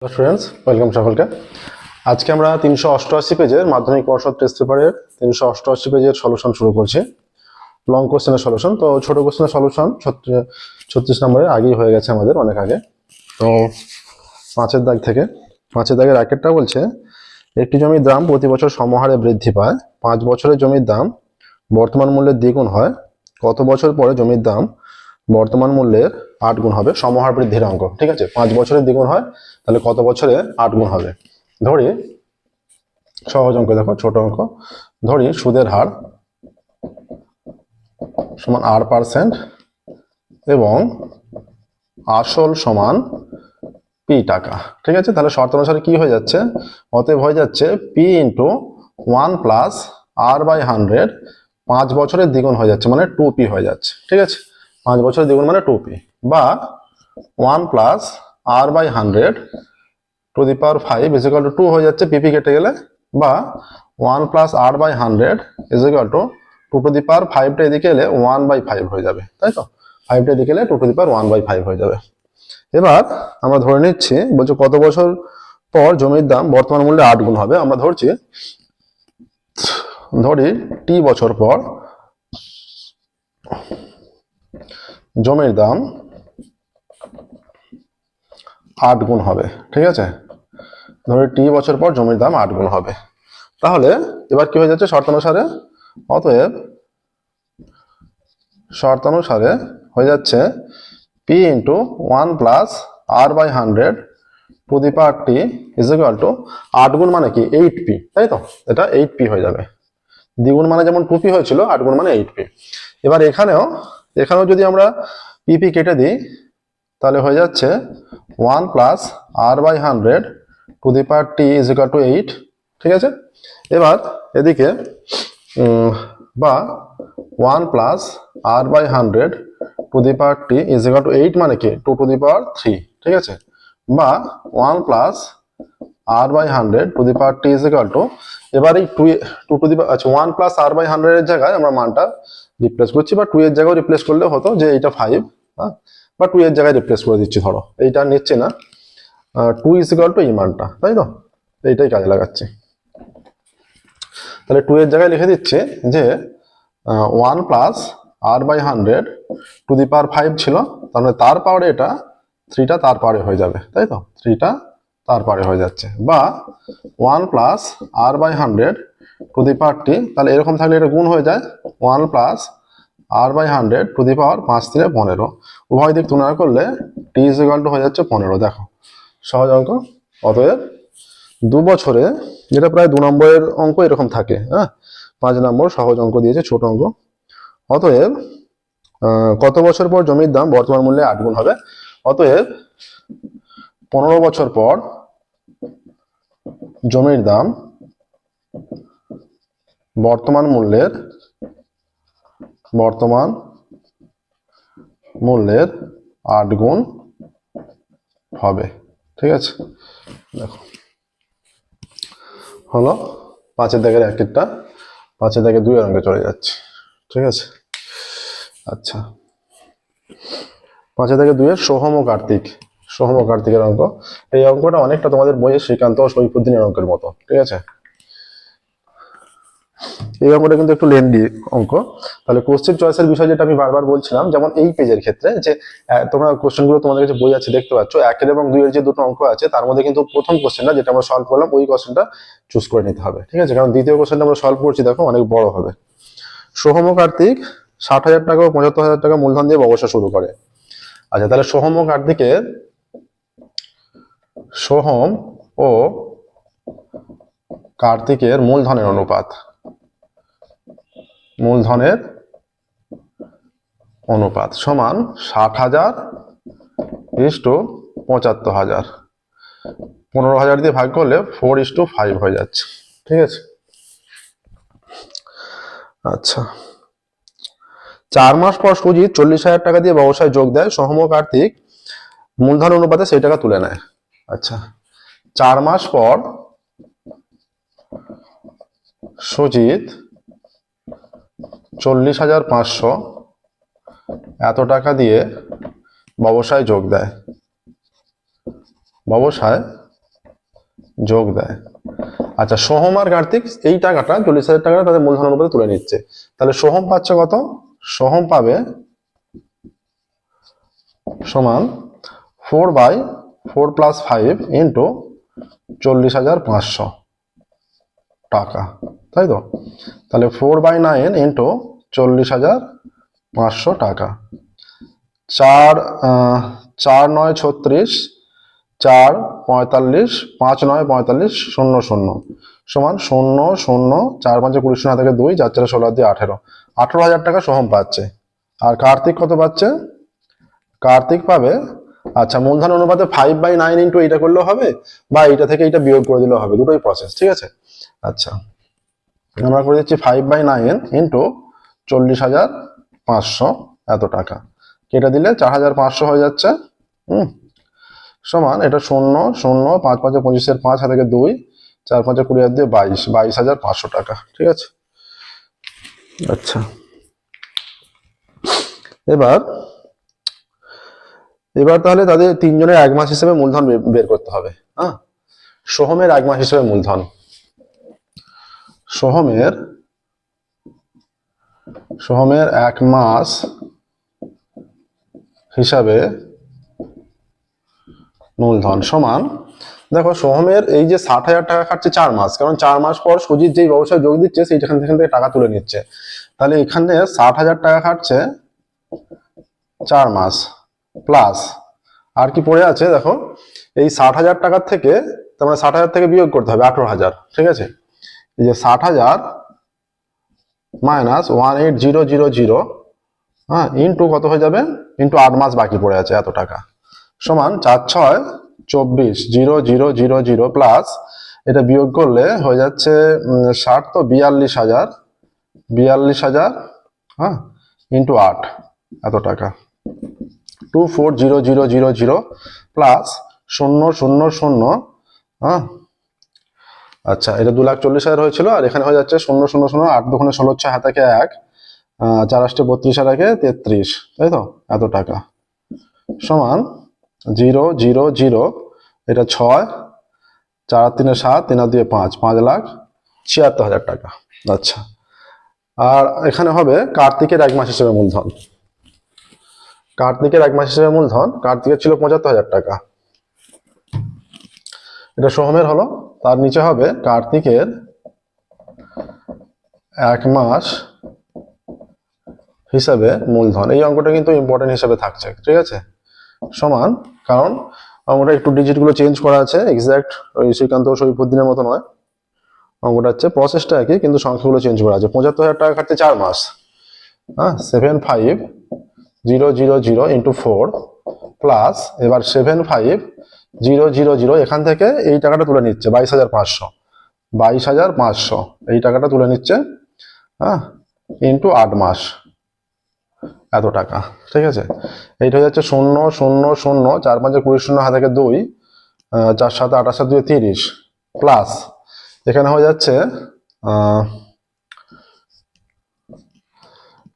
Students welcome সকলকে। আজকে আমরা 388 পেজের মাধ্যমিক পর্ষদ টেস্ট পেপারের 388 পেজের সলিউশন শুরু করছি। লং কোশ্চেনের সলিউশন। তো ছোট কোশ্চেনের সলিউশন 36 নম্বরের আগেই হয়ে গেছে আমাদের, অনেক আগে। তো পাঁচের দাগের একেরটা বলছে, একটি জমির দাম প্রতি বছর সমহারে বৃদ্ধি পায়। 5 বছরের জমির দাম বর্তমান মূল্যের দ্বিগুণ হয়। কত বছর পরে জমির দাম বর্তমান মূল্যের 8 গুণ হবে? সমহার বৃদ্ধির অঙ্ক। ঠিক আছে, 5 বছরের দ্বিগুণ হয়, তাহলে কত বছরে 8 গুণ হবে? ধরি সহজ অঙ্ক, দেখো ছোট অঙ্ক। ধরি সুদের হার সমান R% এবং আসল সমান P টাকা। ঠিক আছে, তাহলে শর্ত অনুসারে কি হয়ে যাচ্ছে? অতএব হয়ে যাচ্ছে P × 1 + R/100। 5 বছরের দ্বিগুণ হয়ে যাচ্ছে, মানে 2P হয়ে যাচ্ছে। ঠিক আছে, 5 বছরের দ্বিগুণ মানে 2P, বা 1 + R/100 টু দি পাওয়ার 5 = 2 হয়ে যাচ্ছে, PP কেটে গেলে, বা 1 + R/100 = 2 টু দি পাওয়ার 5টা এদিকে এলে 1/5 হয়ে যাবে, তাই তো? 5টা এদিকে এলে 2 টু দি পাওয়ার 1/5 হয়ে যাবে। এবার আমরা ধরে নিচ্ছি, বলছে কত বছর পর জমির দাম বর্তমান মূল্যে 8 গুণ হবে। আমরা ধরি T বছর পর জমির দাম 8 গুণ হবে। ঠিক আছে, ধরি T বছর পর জমির দাম 8 গুণ হবে। তাহলে এবার কি হয়ে যাচ্ছে? শর্তানুসারে, অতএব শর্তানুসারে হয়ে যাচ্ছে P × 1 + R/100 to the power T = 8 গুণ মানে কি? 8P, তাই তো? এটা 8P হয়ে যাবে। দ্বিগুণ মানে যেমন 2P হয়েছিল, 8 গুণ মানে 8P। এবার এখানেও যদি আমরা PP কেটে দিই, তাহলে হয়ে যাচ্ছে 1 + R/100 to the power T = 8। ঠিক আছে, এবার এদিকে বা 1 + R/100 to the power T = 8 মানে কি? 2 টু দি পাওয়ার 3। ঠিক আছে, বা 1 + R/100 to the power T = এবার এই 2 টু দি পাওয়ার, আচ্ছা 1 + R/100 এর জায়গায় আমরা মানটা রিপ্লেস করছি, বা 2 এর জায়গায় রিপ্লেস করলে হতো যে এটা 5, হ্যাঁ, বা 2 এর জায়গায় রিপ্লেস করে দিচ্ছি। ধরো এইটা নিচ্ছে না, 2 = এই মানটা, তাই তো? এইটাই কাজে লাগাচ্ছি। তাহলে 2 এর জায়গায় লিখে দিচ্ছে যে 1 + R/100 টু দি পাওয়ার 5 ছিল, তাহলে তার পাওয়ারে এটা 3টা তার পাওয়ারে হয়ে যাবে, তাই তো? 3টা তার পাওয়ারে হয়ে যাচ্ছে, বা 1 + R/100 to the power T। তাহলে এরকম থাকলে এটা গুণ হয়ে যায়, 1 + R/100 টু দি পাওয়ার 5 × 3 = 15। উভয় দিক তুলনা করলে T = হয়ে যাচ্ছে 15। দেখো সহজ অঙ্ক। অতএব 2 বছরে, যেটা প্রায় 2 নম্বরের অঙ্ক এরকম থাকে, হ্যাঁ, 5 নম্বর সহজ অঙ্ক দিয়েছে, ছোট অঙ্ক। অতএব কত বছর পর জমির দাম বর্তমান মূল্যে 8 গুণ হবে? অতএব 15 বছর পর জমির দাম বর্তমান মূল্যের 8 গুণ হবে। ঠিক আছে, দেখো হলো 5-এর দাগের একটা, 5-এর দাগের 2 এর অঙ্কে চলে যাচ্ছে। ঠিক আছে, আচ্ছা 5-এর দাগের 2 এর সোহম ও কার্তিকের অঙ্ক। এই অঙ্কটা অনেকটা তোমাদের বইয়ে শ্রীকান্ত ও সৈফুদ্দিনের অঙ্কের মতো। ঠিক আছে, এই অঙ্কটা কিন্তু একটু লেন্দি অঙ্ক। তাহলে কোশ্চেন চয়েসের বিষয় যেটা আমি বারবার বলছিলাম, যেমন এই পেজের ক্ষেত্রে যে তোমরা কোশ্চেনগুলো তোমাদের কাছে বই আছে, দেখতে পাচ্ছ 1 এবং 2 এর যে দুটো অঙ্ক আছে, তার মধ্যে কিন্তু প্রথম কোশ্চেনটা যেটা আমরা সলভ করলাম, ওই কোশ্চেনটা চুজ করে নিতে হবে। ঠিক আছে, কারণ দ্বিতীয় কোশ্চেনটা আমরা সলভ করছি, দেখো অনেক বড় হবে। সোহম ও কার্তিক 60,000 টাকা ও 75,000 টাকা মূলধন দিয়ে ব্যবসা শুরু করে। আচ্ছা, তাহলে সোহম ও কার্তিকের মূলধনের অনুপাত সমান 60,000 = 75,000। 15,000 দিয়ে ভাগ করলে 4:5 হয়ে যাচ্ছে। ঠিক আছে, আচ্ছা 4 মাস পর সুজিত 40,000 টাকা দিয়ে ব্যবসায় যোগ দেয়। সোহম ও কার্তিক মূলধন অনুপাতে সেই টাকা তুলে নেয়। আচ্ছা, 4 মাস পর সুজিত 40,500 এত টাকা দিয়ে ব্যবসায় যোগ দেয়। ব্যবসায় যোগ দেয়। আচ্ছা, সোহম আর কার্তিক এই টাকাটা 40,000 টাকাটা তাদের মূলধন অনুপাতে তুলে নিচ্ছে। তাহলে সোহম পাচ্ছে কত? সোহম পাবে সমান 4/4 + 5 ইন্টু 40,500 টাকা, তাই তো? তাহলে 4/9 ইন্টু 40,500 টাকা। 4 9 36, 4 45, 5 9 45, 0 0 সমান 0 0 4 5 20 0 থেকে 2, 4 4 16 দিয়ে 18, 18,000 টাকা সোহম পাচ্ছে। আর কার্তিক কত পাচ্ছে? কার্তিক পাবে, আচ্ছা, মূলধন অনুপাতে 5/9 ইন্টু এইটা করলেও হবে, বা এইটা থেকে এইটা বিয়োগ করে দিলেও হবে, দুটোই প্রসেস, ঠিক আছে? আচ্ছা, আমরা করে দিচ্ছি 5/9 ইন্টু 40,500 এত টাকা, কেটে দিলে 4,500 হয়ে যাচ্ছে। সমান এটা 0 0 5 5 25 5 থেকে 2, 4 5 20 দিয়ে 22, 22,500 টাকা, ঠিক আছে? আচ্ছা, এবার তাহলে তাদের তিনজনের 1 মাস হিসেবে মূলধন বের করতে হবে। হ্যাঁ, সোহমের 1 মাস হিসেবে মূলধন, সোহমের 1 মাস হিসাবে মূলধন সমান, দেখো সোহমের এই যে 60,000 টাকা খাটছে 4 মাস, কারণ 4 মাস পর সুজিত যেই ব্যবসায় যোগ দিচ্ছে সেইখান থেকে টাকা তুলে নিচ্ছে। তাহলে এখানে 60,000 টাকা খাটছে 4 মাস, প্লাস আর কি পড়ে আছে দেখো, এই 60,000 টাকার থেকে, তার মানে 60,000 থেকে বিয়োগ করতে হবে 18,000, ঠিক আছে? এই যে 60,000 মাইনাস 18,000, হ্যাঁ, ইন্টু কত হয়ে যাবে? ইন্টু 8 মাস বাকি পড়ে আছে এত টাকা, সমান 4 6 24 0,000 প্লাস এটা বিয়োগ করলে হয়ে যাচ্ছে 60, তো 42,000, হ্যাঁ, ইন্টু 8 এত টাকা, 24,000 প্লাস 0 0 0, হ্যাঁ, আচ্ছা, এটা 2,40,000 হয়েছিল, আর এখানে হয়ে যাচ্ছে 0 0 0, 8 2 16, 6 হাতে 1, 4 8 32 আর 1 33, তাই তো? এত টাকা সমান 0 0 0, এটা 6, 4 3 7, 3 2 5, 5,76,000 টাকা। আচ্ছা, আর এখানে হবে কার্তিকের 1 মাস হিসেবে মূলধন। কার্তিকের 1 মাস হিসেবে মূলধন, কার্তিকের ছিল 75,000 টাকা, এটা সোহমের হলো। তার নিচে হবে কার্তিকের 1 মাস হিসাবে মূলধন। এই অঙ্কটা কিন্তু ইম্পর্টেন্ট হিসাবে থাকছে, ঠিক আছে? সমান, কারণ অঙ্কটা একটু ডিজিট গুলো চেঞ্জ করা আছে, এক্সাক্ট ওই শ্রীকান্ত শরীফুদ্দিনের মতো নয়। অঙ্কটা হচ্ছে প্রসেসটা একই, কিন্তু সংখ্যাগুলো চেঞ্জ করা আছে। 75,000 টাকা খাটতে 4 মাস, হ্যাঁ, 7,5,000 ইন্টু 4 প্লাস এবার 7,5,000 এখান থেকে এই টাকাটা তুলে নিচ্ছে 22,500 এই টাকাটা তুলে নিচ্ছে, হ্যাঁ, ইন্টু 8 মাস এত টাকা, ঠিক আছে? এইটা হয়ে যাচ্ছে 0 0 0, 4 5 20 0 হাতে 2, 4 7 28 2 30, প্লাস এখানে হয়ে যাচ্ছে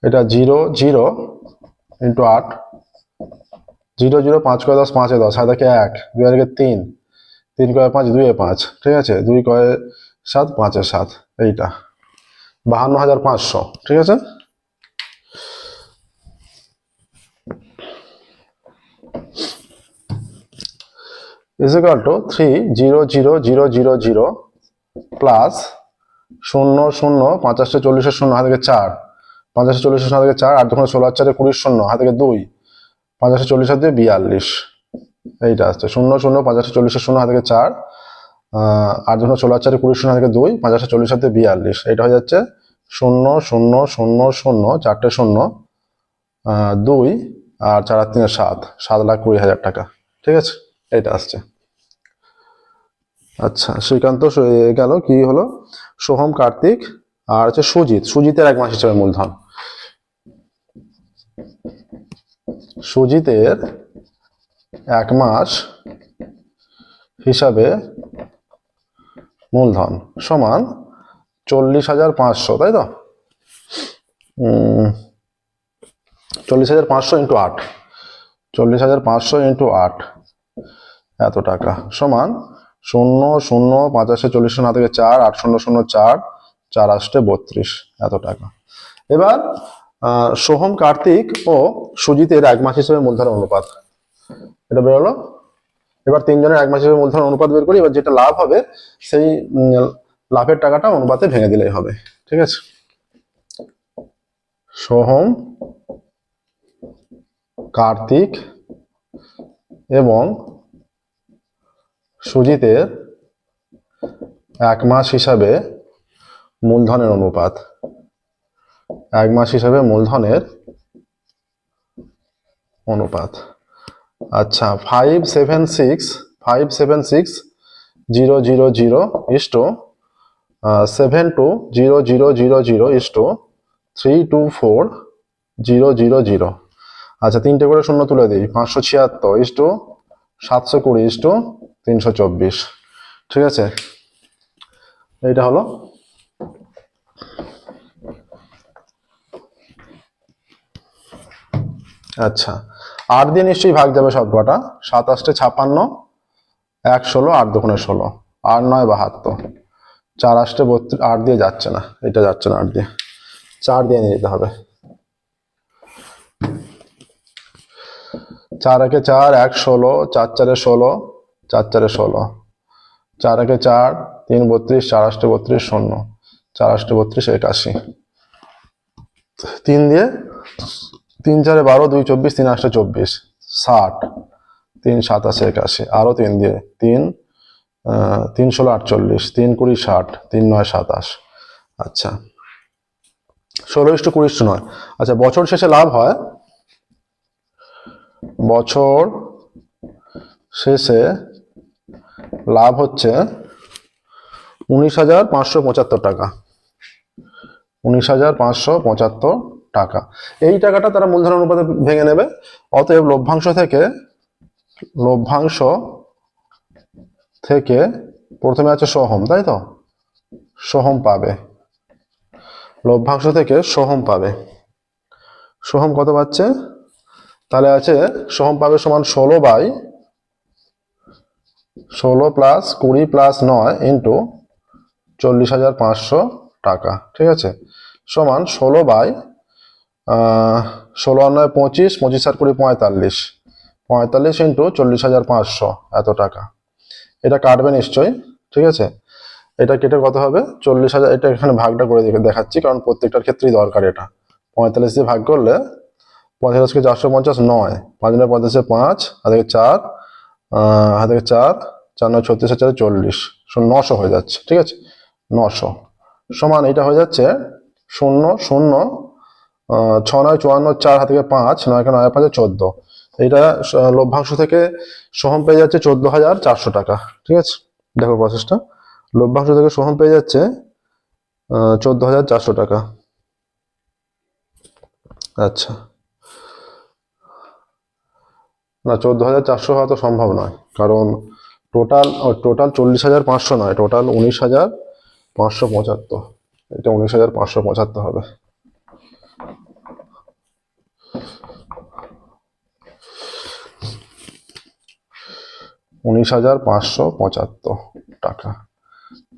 এটা 0 0 ইন্টু 8, 0 0 5 × 10 5 10 হাতে 1, 2 আর 3, 3 × 5 2 5, ঠিক আছে? 2 × 7 5 7, এইটা 52,500, ঠিক আছে? is equal to 3,0,0,0,0 প্লাস 0 0 50 40 0 হাতে 4, 50 40 0 হাতে 4, 8 2 16 4 20 0 হাতে 2, 50 40 হাতে 42, এইটা আসছে 0 0 50 40 0 হাতে 4, 8 2 16 4 20 0 হাতে 2, 50 40 হাতে 42, এটা হয়ে যাচ্ছে 0 0 0 0 4টে 0, 2 আর 4 3 7, 7,20,000 টাকা, ঠিক আছে? এটা আসছে। আচ্ছা, শ্রীকান্ত গেল, কি হলো? সোহম, কার্তিক, আর হচ্ছে সুজিতের 1 মাস হিসেবে মূলধন। সুজিতের 1 মাস হিসাবে মূলধন সমান 40,500, তাই তো? 40,500 ইন্টু 8, 40,500 ইন্টু 8 এত টাকা সমান শূন্য শূন্য 85 40 না থেকে 4 8 0 0 4 4 8 32 এত টাকা। এবার সোহম, কার্তিক ও সুজিতের 1 মাস হিসেবে মূলধনের অনুপাত এটা বেরোলো। এবার তিনজনের 1 মাস হিসেবে মূলধনের অনুপাত বের করি। এবার যেটা লাভ হবে সেই লাভের টাকাটা অনুপাতে ভেঙে দিলেই হবে। ঠিক আছে, সোহম, কার্তিক এবং সুজিতের 1 মাস হিসাবে মূলধনের অনুপাত, 1 মাস হিসাবে মূলধনের অনুপাত। আচ্ছা, 576 0 0 0 ইস্টু 720000 ইস্টু 324 0 0 0। আচ্ছা, 3টে করে শূন্য তুলে দিই। 576 ইস্টু 720 ইস্টু 324। ঠিক আছে, এইটা হলো। আচ্ছা, 8 দিয়ে নিশ্চয়ই ভাগ যাবে সব কটা। 7 8 56, 1 16, 8 2 16, 8 9 72, 4 8 32। 8 দিয়ে যাচ্ছে না, এটা যাচ্ছে না 8 দিয়ে, 4 দিয়ে নিয়ে যেতে হবে। 4 1 4, 1 16, 4 4 16, 4 4 16, 4 1 4, 3 32, 4 8 32 0, 4 8 32 81। 3 দিয়ে 3 4 12, 2 24, 3 8 24, 60, 3 27 81, আরো 3 দিয়ে 3 3 16 48, 3 20 60, 3 9 27। আচ্ছা, 16:20:9। আচ্ছা, বছর শেষে লাভ হয়, বছর শেষে লাভ হচ্ছে 19,575 টাকা, 19,575 টাকা। এই টাকাটা তারা মূলধন অনুপাতে ভেঙে নেবে। অতএব লভ্যাংশ থেকে প্রথমে আছে সোহম, তাই তো? সোহম পাবে, লভ্যাংশ থেকে সোহম পাবে। সোহম কত পাচ্ছে? তাহলে আছে সোহম পাবে সমান 16 প্লাস 20 প্লাস 9 ইন্টু 40,500 টাকা। ঠিক আছে, সমান 16 25, 25 আর 20 45, 45 ইন্টু 40,500 এত টাকা। এটা কাটবে নিশ্চয়ই। ঠিক আছে, এটা কেটে কত হবে? 40,000। এটা এখানে ভাগটা করে দেখাচ্ছি, কারণ প্রত্যেকটার ক্ষেত্রেই দরকার এটা। 45 দিয়ে ভাগ করলে 45 কে 450 9, 5 9 45 5, হাতে 4, হাতে 4 4 9 36 4 40, 900 হয়ে যাচ্ছে। ঠিক আছে, 900 সমান এটা হয়ে যাচ্ছে 0 0 6 9 54, 4 হাতে 5, 9 9 5 14। এইটা লভ্যাংশ থেকে সোহম পেয়ে যাচ্ছে 14,400 টাকা। ঠিক আছে, দেখো প্রসেসটা। লভ্যাংশ থেকে সোহম পেয়ে যাচ্ছে 14,400 টাকা। আচ্ছা, না, 14,400 হওয়া তো সম্ভব নয়, কারণ টোটাল 40,500 নয়, টোটাল 19,575। এটা 19,575 হবে। $19,575 টাকা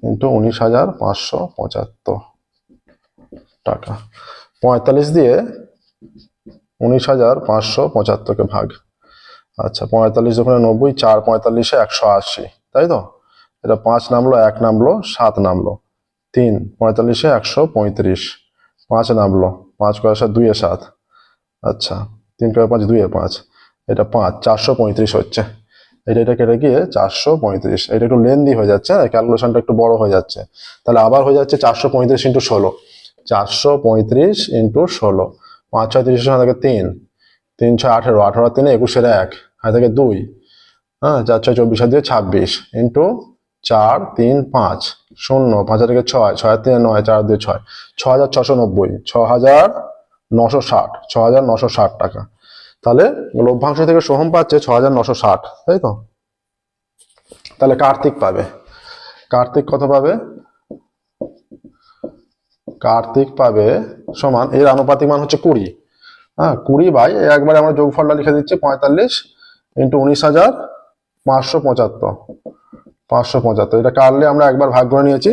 ইন্টু 19,575 টাকা। 45 দিয়ে 19,575 ভাগ। আচ্ছা, 45 ওখানে 90, 4 45 180, তাই তো? এটা 5 নামলো, 1 নামলো, 7 নামলো, 3 45 135, 5 নামলো, 5 করে 7 2 7। আচ্ছা, 3 করে 5 2 5, এটা 5 435 হচ্ছে। এটা কেটে গিয়ে 435। এটা একটু লেন্দি হয়ে যাচ্ছে, ক্যালকুলেশনটা একটু বড় হয়ে যাচ্ছে। তাহলে আবার হয়ে যাচ্ছে 435 ইন্টু 16, 435 ইন্টু 16, 5 6 30 থেকে 3 3 6 18, 18 3 21 1, হাতে থেকে 2, হ্যাঁ, 4 6 24 দিয়ে 26 ইন্টু 4 3 5 0, 5 থেকে 6, 6 3 9, 4 2 6, 6,690, 6,960, 6,960 টাকা। তাহলে লভ্যাংশ থেকে সোহম পাচ্ছে 6,960, তাই তো? তাহলে কার্তিক পাবে, কার্তিক কত পাবে? কার্তিক পাবে সমান, এর আনুপাতিক মান হচ্ছে 20। হ্যাঁ, 20 বাই একবারে আমরা যোগফলটা লিখে দিচ্ছি 45 ইন্টু 19,575 575, এটা কাটলে আমরা একবার ভাগ করে নিয়েছি,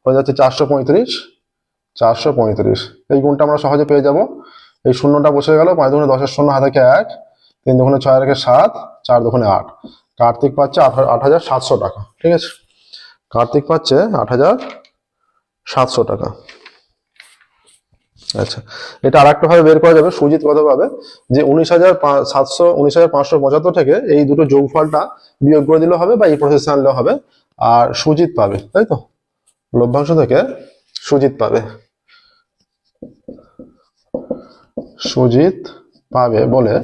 হয়ে যাচ্ছে 435। 435 এই গুণটা আমরা সহজে পেয়ে যাব। এই শূন্যটা বসে গেল, 5 দুগুণে 10 এর শূন্য, হাতে 1, 3 দুগুণে 6 রেখে 7, 4 দুগুণে 8। কার্তিক পাচ্ছে 8,700 টাকা। ঠিক আছে, কার্তিক পাচ্ছে 8,700 টাকা। আচ্ছা, এটা আর একটা ভাবে বের করা যাবে। সুজিত কত পাবে, যে 19,575 থেকে এই দুটো যোগফলটা বিয়োগ করে দিলেও হবে বা এই প্রসেসে আনলেও হবে, আর সুজিত পাবে, তাই তো? লভ্যাংশ থেকে সুজিত পাবে, সুজিত পাবে বলে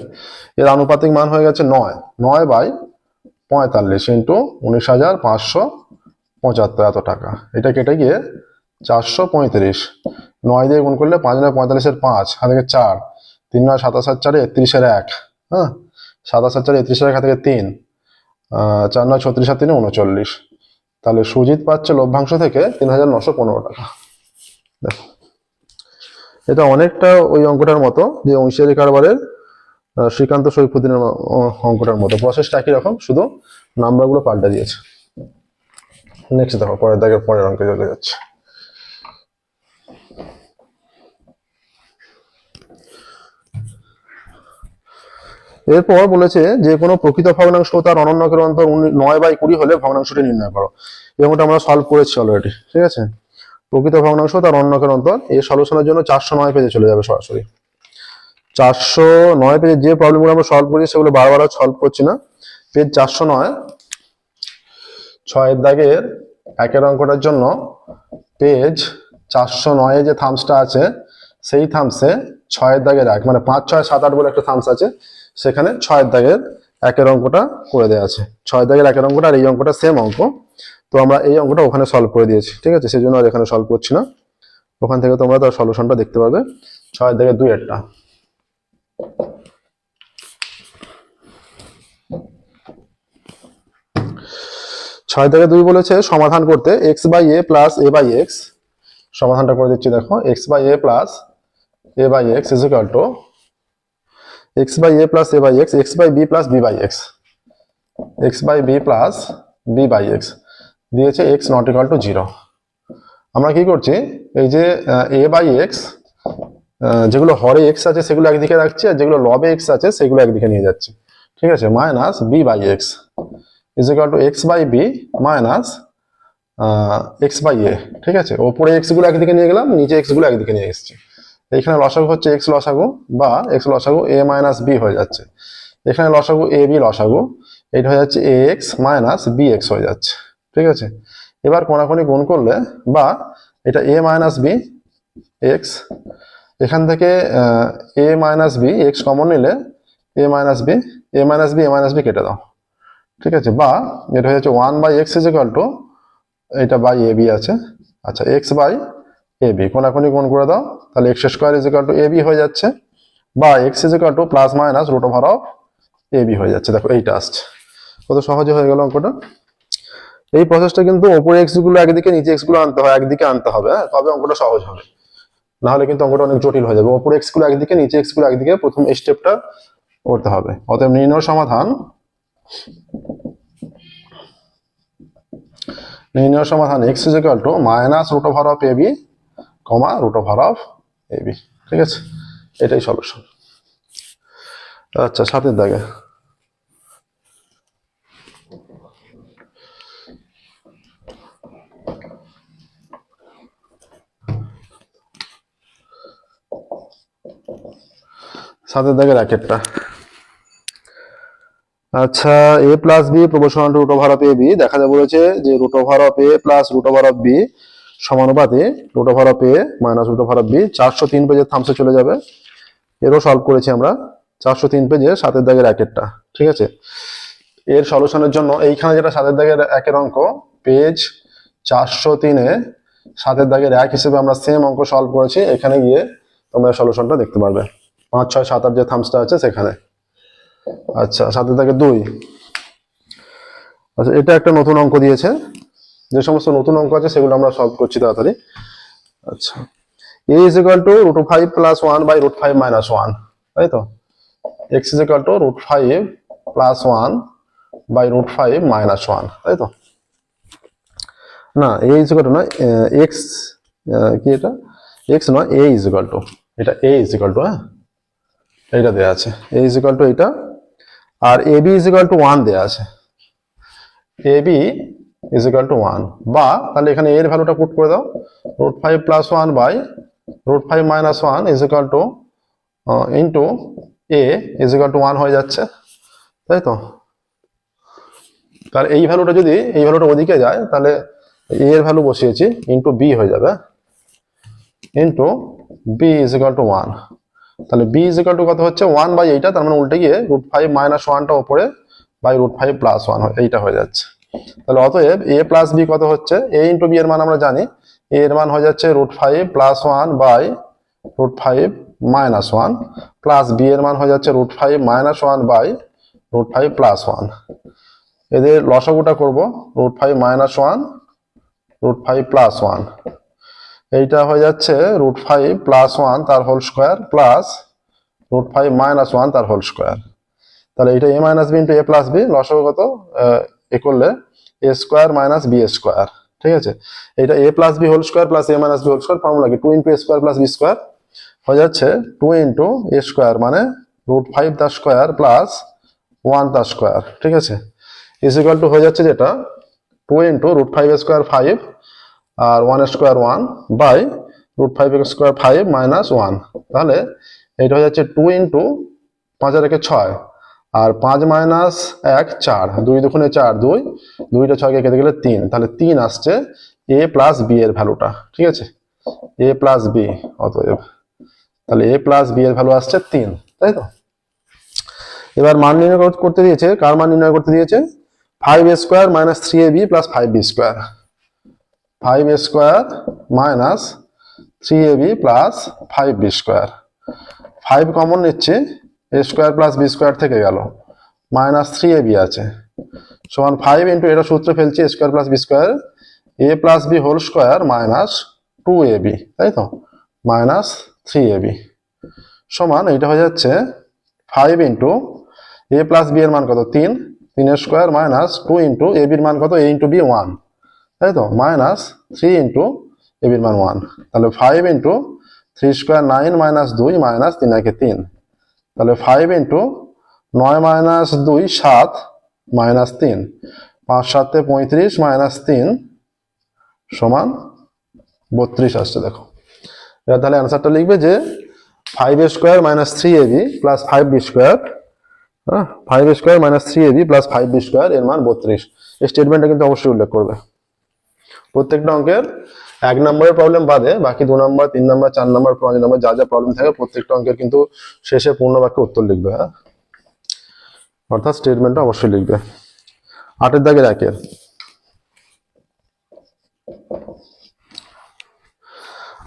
এর আনুপাতিক মান হয়ে গেছে 9/45 ইন্টু 19,575 এত টাকা। এটা কেটে গিয়ে 435, 9 দিয়ে গুণ করলে 5 9 45 5, হাতে 4, 3 9 27 4 31 1, হ্যাঁ 27 4 31 1, হাতে 3, 4 9 36 3 39। তাহলে সুজিত পাচ্ছে লভ্যাংশ থেকে 3,915 টাকা। দেখো, এটা অনেকটা ওই অঙ্কটার মতো, যে অংশীদারি কারবারের শ্রীকান্ত সৈফুদ্দিনের অঙ্কটার মতো। প্রসেসটা একই রকম, শুধু নাম্বারগুলো পাল্টে দিয়েছে। নেক্সট দেখো, পরের অঙ্কে চলে যাচ্ছে। এরপর বলেছে যে কোনো প্রকৃত ভগ্নাংশ তার অনন্যকের অন্তর 9/20 হলে ভগ্নাংশটি নির্ণয় করো। এরকমটা আমরা সলভ করেছি অলরেডি। ঠিক আছে, প্রকৃত ভগ্নাংশ তার অনন্যকের অন্তর, এই সলিউশনের জন্য 409 পেজে চলে যাবে সরাসরি। 409 পেজে যে প্রবলেমগুলো আমরা সলভ করেছি সেগুলো বারবার সলভ করছি না। পেজ 409, 6 দাগের 1 অঙ্কটার জন্য পেজ 409 যে থামসটা আছে, সেই থামসে 6 দাগের 1, মানে 5 6 7 8 বলে একটা থামস আছে, সেখানে 6 দাগের 1 অঙ্কটা করে দেওয়া আছে। 6 দাগের 1 অঙ্কটা আর এই অঙ্কটা সেম অঙ্ক, তো আমরা এই অঙ্কটা ওখানে সলভ করে দিয়েছি। ঠিক আছে, সেই জন্য আর এখানে সলভ করছি না। ওখান থেকে তোমরা তার সলিউশনটা দেখতে পাবে। 6 দাগের 2 একটা, ছয় থেকে 2 বলেছে সমাধান করতে x/a প্লাস a/x। সমাধানটা করে দিচ্ছি, দেখো x/a plus a/x is equal two x/a plus a/x, x/b plus b/x, x/b plus b/x দিয়েছে x নট ইকুয়াল টু 0। আমরা কি করছি, এই যে a/x যেগুলো হরে x আছে সেগুলো একদিকে রাখছি, আর যেগুলো লবে x আছে সেগুলো একদিকে নিয়ে যাচ্ছি। ঠিক আছে, minus b/x is equal to x/b minus x/a। ঠিক আছে, ওপরে x গুলো একদিকে নিয়ে গেলাম, নিচে x গুলো একদিকে নিয়ে এসেছি। এখানে লসাগু হচ্ছে x লসাগু, বা x লসাগু a মাইনাস b হয়ে যাচ্ছে। এখানে লসাগু a b লসাগু, এটা হয়ে যাচ্ছে ax মাইনাস bx হয়ে যাচ্ছে। ঠিক আছে, এবার কোনাকুনি গুণ করলে, বা এটা a মাইনাস b x, এখান থেকে a minus b x common নিলে a minus b, a minus b a minus b কেটে দাও। ঠিক আছে, বা এটা হয়ে যাচ্ছে 1/x ইজ ইকুয়াল টু, এটা বাই এ বি আছে, আচ্ছা x/ab, কোনাকুনি গুণ করে দাও, তাহলে x² is equal two ab হয়ে যাচ্ছে, বা x is equal to plus minus root over of ab হয়ে যাচ্ছে। দেখো এইটা আসছে, কত সহজে হয়ে গেল অঙ্কটা। এই প্রসেসটা কিন্তু ওপরে x গুলো একদিকে, নিচে x গুলো আনতে হয়, একদিকে আনতে হবে, হ্যাঁ, তবে অঙ্কটা সহজ হবে, না হলে কিন্তু অঙ্কটা অনেক জটিল হয়ে যাবে। ওপরে x গুলো একদিকে, নিচে x গুলো একদিকে, প্রথম এই স্টেপটা করতে হবে। অতএব নির্ণয় সমাধান, নির্ণয় সমাধান x is equal to minus root over of ab comma root over of ab। ঠিক আছে, এটাই সলিউশন। আচ্ছা, 7 দাগে র্যাকেটটা। আচ্ছা, a plus b proportional to root over of ab। দেখা যায় বলেছে যে root over of a plus root over of b সমানুপাতে root over of a minus root over of b। 403 পেজের থামসে চলে যাবে, এরও সলভ করেছি আমরা। 403 পেজের 7 দাগের র্যাকেটটা। ঠিক আছে, এর সলিউশনের জন্য এইখানে যেটা 7 দাগের 1 অঙ্ক, পেজ 403-এ 7 দাগের 1 হিসেবে আমরা সেম অঙ্ক সলভ করেছি। এখানে গিয়ে তোমরা সলিউশনটা দেখতে পারবে, 5 6 7 8 যে থামসটা আছে সেখানে। আচ্ছা, 7 দাগের 2। আচ্ছা, এটা একটা নতুন অঙ্ক দিয়েছে, যে সমস্ত নতুন অঙ্ক আছে সেগুলো আমরা সলভ করছি তাড়াতাড়ি। আচ্ছা, a is equal to √5 plus 1 by √5 minus 1, তাই তো? x is equal to √5 plus 1 by √5 minus 1, তাই তো? না এ ইজ ইকুয়াল টু না এক্স, কি এটা এক্স নয়, এ ইজ ইকুয়াল টু, এটা এ ইজ ইকুয়াল টু, হ্যাঁ এইটা দেওয়া আছে, এ ইজ ইকুয়াল টু এইটা, আর A B is equal to 1 দেওয়া আছে, A B is equal to 1, বা তাহলে এখানে এর ভ্যালুটা পুট করে দাও, √5 plus 1 by √5 minus 1 is equal to into A is equal to 1 হয়ে যাচ্ছে, তাই তো। তাহলে এই ভ্যালুটা যদি এই ভ্যালুটা ওদিকে যায় তাহলে এ এর ভ্যালু বসিয়েছি ইন্টু বি হয়ে যাবে, into B is equal to 1, তাহলে বি ইজ ইকুয়াল টু কত হচ্ছে 1 বাই এইটা, তার মানে উল্টে গিয়ে √5 মাইনাস 1টা উপরে বাই √5 প্লাস 1 এইটা হয়ে যাচ্ছে। তাহলে অতএব এ প্লাস বি কত হচ্ছে, এ ইন্টু বি এর মান আমরা জানি, এ এর মান হয়ে যাচ্ছে √5 plus 1 by √5 minus 1, plus B এর মান হয়ে যাচ্ছে √5 মাইনাস 1 বাই √5 প্লাস 1। এদের লসাগুটা করব, √5 মাইনাস 1 √5 প্লাস 1, এইটা হয়ে যাচ্ছে √5 প্লাস 1 তার হোল স্কোয়ার প্লাস √5 মাইনাস 1 তার হোল স্কোয়ার। তাহলে এটা a minus b into a plus b, লসাগু কত এ করলে a square minus b square, ঠিক আছে। এটা a plus b whole square plus a minus b whole square, formula কি 2 into a square plus b square, হয়ে যাচ্ছে 2 ইন্টু এ স্কোয়ার মানে √5 তার স্কোয়ার প্লাস 1 তার স্কোয়ার, ঠিক আছে, ইজ ইকুয়াল টু হয়ে যাচ্ছে যেটা 2 ইন্টু √5 স্কোয়ার 5 আর 1 স্কোয়ার 1 বাই √5 স্কোয়ার 5 মাইনাস 1, তাহলে এটা হয়ে যাচ্ছে 2 ইন্টু 5 আর 6 আর 5 মাইনাস 1 4, 2 দুগুণে 4 2, 2টা 6কে কেটে গেলে 3, তাহলে 3 আসছে এ প্লাস বি এর ভ্যালুটা, ঠিক আছে, এ প্লাস বি, অতএব তাহলে এ প্লাস বি এর ভ্যালু আসছে 3, তাই তো। এবার মান নির্ণয় করতে দিয়েছে, কার মান নির্ণয় করতে দিয়েছে, 5 a square minus 3ab plus 5b square, 5 a square minus 3ab plus 5b square, 5 common নিচ্ছে, a square plus b square থেকে গেল, মাইনাস 3ab আছে, সমান 5 ইন্টু এটা সূত্রে ফেলছি a square plus b square, a plus b whole square minus 2ab, তাই তো, মাইনাস 3ab, সমান এটা হয়ে যাচ্ছে 5 ইন্টু a প্লাস b এর মান কত 3, 3 square minus 2 into a b এর মান কত a ইন্টু b 1, তাই তো, মাইনাস 3 ইন্টু a b এর মান 1, তাহলে 5 ইন্টু 3 স্কোয়ার 9 মাইনাস 2 মাইনাস 3 একে 3, তাহলে 5 ইন্টু 9 মাইনাস 2 7 মাইনাস 3, 5 7 35 মাইনাস 3 সমান 32 আসছে, দেখো। এবার তাহলে অ্যান্সারটা লিখবে যে 5a square minus 3ab plus 5b square, 5 square minus 3ab plus 5b square এর মান 32। এই স্টেটমেন্টটা কিন্তু অবশ্যই উল্লেখ করবে প্রত্যেকটা অঙ্কের, 1 নম্বরের প্রবলেম বাদে বাকি 2 নম্বর 3 নম্বর 4 নম্বর 5 নম্বর যা যা প্রবলেম থাকে প্রত্যেকটা অঙ্কের কিন্তু শেষে পূর্ণ বাক্যে উত্তর লিখবে, হ্যাঁ, অর্থাৎ স্টেটমেন্টটা অবশ্যই লিখবে। 8 দাগের 1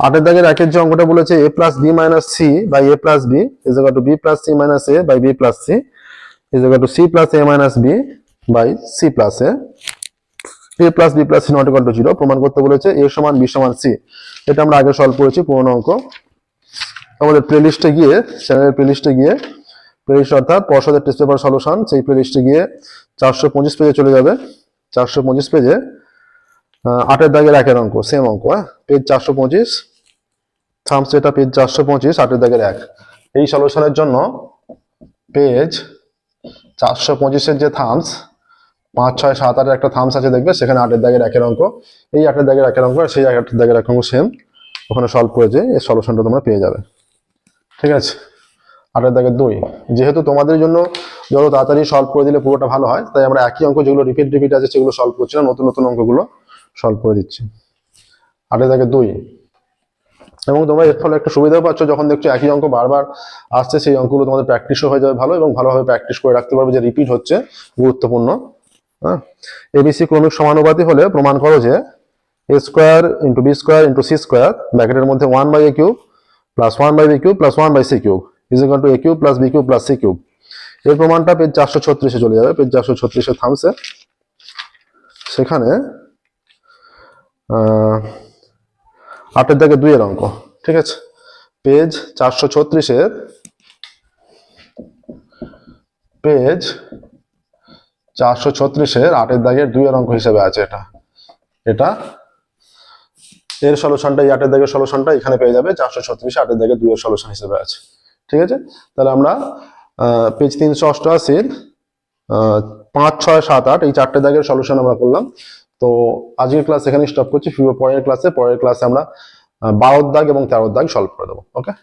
8 দাগের 1 যে অঙ্কটা বলেছে a plus B minus C by a plus B is equal to b plus C minus a by b plus C is equal to c plus a minus b by c plus a, a plus b plus c not equal to 0 প্রমাণ করতে বলেছে a সমান b সমান c। এটা আমরা আগে solve করেছি পুরোনো অঙ্ক। আমাদের প্লেলিস্টে গিয়ে, চ্যানেলের প্লেলিস্টে গিয়ে, প্লেলিস্ট অর্থাৎ পর্ষদের টেস্ট পেপার সলিউশন, সেই প্লেলিস্টে গিয়ে 425 পেজে চলে যাবে, 425 পেজে 8 দাগের 1 অঙ্ক, সেম অঙ্ক, হ্যাঁ, পেজ 425, থামস এটা পেজ 425, 8 দাগের 1। এই সলিউশনের জন্য পেজ 425 এর যে থামস 5 6 7 8 একটা থামস আছে দেখবে, সেখানে 8 দাগের 1 অঙ্ক, এই 8 দাগের 1 অঙ্ক আর সেই 8 দাগের 1 অঙ্ক সেম, ওখানে সলভ করেছে এই সলিউশনটা তোমরা পেয়ে যাবে, ঠিক আছে। 8 দাগের 2, যেহেতু তোমাদের জন্য যত তাড়াতাড়ি সলভ করে দিলে পুরোটা ভালো হয়, তাই আমরা একই অঙ্ক যেগুলো রিপিট আছে সেগুলো সলভ করছি না, নতুন নতুন অঙ্কগুলো সলভ করে দিচ্ছি। 8 দাগের 2, এবং তোমরা এর ফলে একটা সুবিধাও পাচ্ছ, যখন দেখছো একই অঙ্ক বারবার আসছে সেই অঙ্কগুলো তোমাদের প্র্যাকটিসও হয়ে যাবে ভালো, এবং ভালোভাবে প্র্যাকটিস করে রাখতে পারবে যে রিপিট হচ্ছে, গুরুত্বপূর্ণ। হ্যাঁ, এবিসি ক্রমিক সমানুপাতি হলে প্রমাণ করো যে a square into B square into C square ব্র্যাকেটের মধ্যে 1 by a cube plus 1 by B cube plus 1 by C cube is equal to a cube plus B cube plus C cube. এর প্রমাণটা page 436 চলে যাবে, page 436 থামসে, সেখানে 8 দাগের 2 এর অঙ্ক, ঠিক আছে। পেজ 436 পেজ 436 8 দাগের 2 এর অঙ্ক হিসেবে আছে এটা। এটা এর সলিউশনটা, এই 8 এর দাগের সলিউশনটা এখানে পেয়ে যাবে 436 8 এর দাগের 2 এর সলিউশন হিসেবে আছে। ঠিক আছে, তাহলে আমরা পেজ 388 5 6 7 8 এই 4টে দাগের সলিউশন আমরা করলাম। তো আজকের ক্লাস এখানে স্টপ করছি। পরের ক্লাসে আমরা 12 দাগ এবং 13 দাগ সলভ করে দেবো। ওকে।